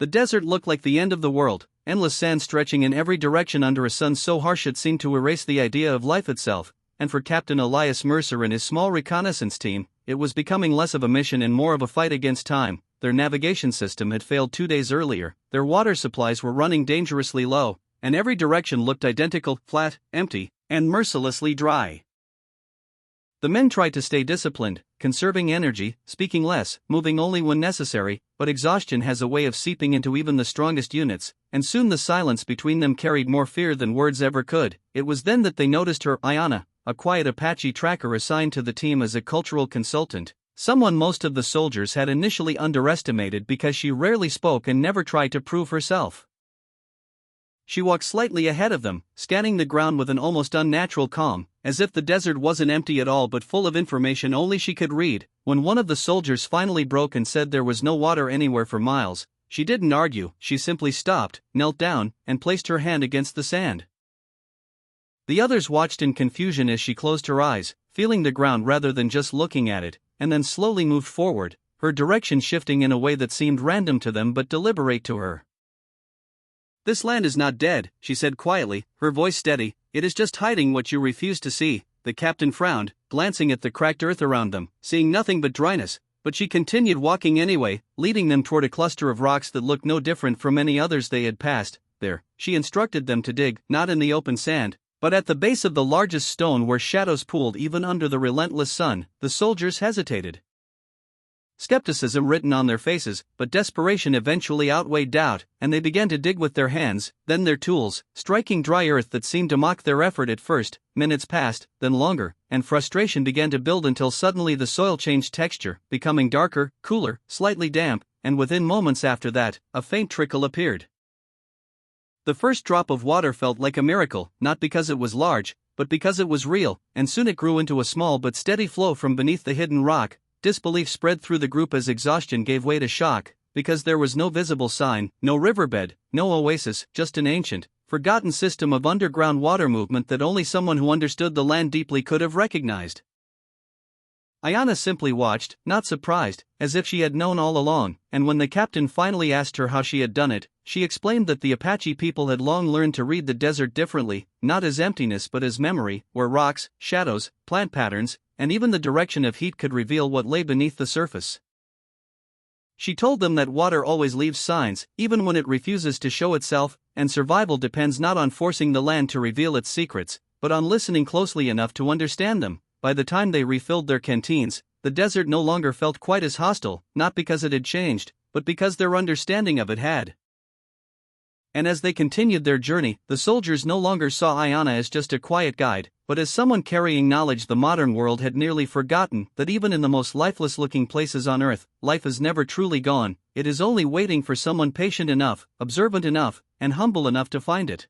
The desert looked like the end of the world, endless sand stretching in every direction under a sun so harsh it seemed to erase the idea of life itself, and for Captain Elias Mercer and his small reconnaissance team, it was becoming less of a mission and more of a fight against time. Their navigation system had failed 2 days earlier, their water supplies were running dangerously low, and every direction looked identical, flat, empty, and mercilessly dry. The men tried to stay disciplined, conserving energy, speaking less, moving only when necessary, but exhaustion has a way of seeping into even the strongest units, and soon the silence between them carried more fear than words ever could. It was then that they noticed her, Ayanna, a quiet Apache tracker assigned to the team as a cultural consultant, someone most of the soldiers had initially underestimated because she rarely spoke and never tried to prove herself. She walked slightly ahead of them, scanning the ground with an almost unnatural calm, as if the desert wasn't empty at all but full of information only she could read. When one of the soldiers finally broke and said there was no water anywhere for miles, she didn't argue, she simply stopped, knelt down, and placed her hand against the sand. The others watched in confusion as she closed her eyes, feeling the ground rather than just looking at it, and then slowly moved forward, her direction shifting in a way that seemed random to them but deliberate to her. "This land is not dead," she said quietly, her voice steady, "it is just hiding what you refuse to see." The captain frowned, glancing at the cracked earth around them, seeing nothing but dryness, but she continued walking anyway, leading them toward a cluster of rocks that looked no different from any others they had passed. There, she instructed them to dig, not in the open sand, but at the base of the largest stone where shadows pooled even under the relentless sun. The soldiers hesitated. Skepticism written on their faces, but desperation eventually outweighed doubt, and they began to dig with their hands, then their tools, striking dry earth that seemed to mock their effort at first. Minutes passed, then longer, and frustration began to build until suddenly the soil changed texture, becoming darker, cooler, slightly damp, and within moments after that, a faint trickle appeared. The first drop of water felt like a miracle, not because it was large, but because it was real, and soon it grew into a small but steady flow from beneath the hidden rock. Disbelief spread through the group as exhaustion gave way to shock, because there was no visible sign, no riverbed, no oasis, just an ancient, forgotten system of underground water movement that only someone who understood the land deeply could have recognized. Ayanna simply watched, not surprised, as if she had known all along, and when the captain finally asked her how she had done it, she explained that the Apache people had long learned to read the desert differently, not as emptiness but as memory, where rocks, shadows, plant patterns, and even the direction of heat could reveal what lay beneath the surface. She told them that water always leaves signs, even when it refuses to show itself, and survival depends not on forcing the land to reveal its secrets, but on listening closely enough to understand them. By the time they refilled their canteens, the desert no longer felt quite as hostile, not because it had changed, but because their understanding of it had. And as they continued their journey, the soldiers no longer saw Ayanna as just a quiet guide, but as someone carrying knowledge the modern world had nearly forgotten, that even in the most lifeless-looking places on Earth, life is never truly gone, it is only waiting for someone patient enough, observant enough, and humble enough to find it.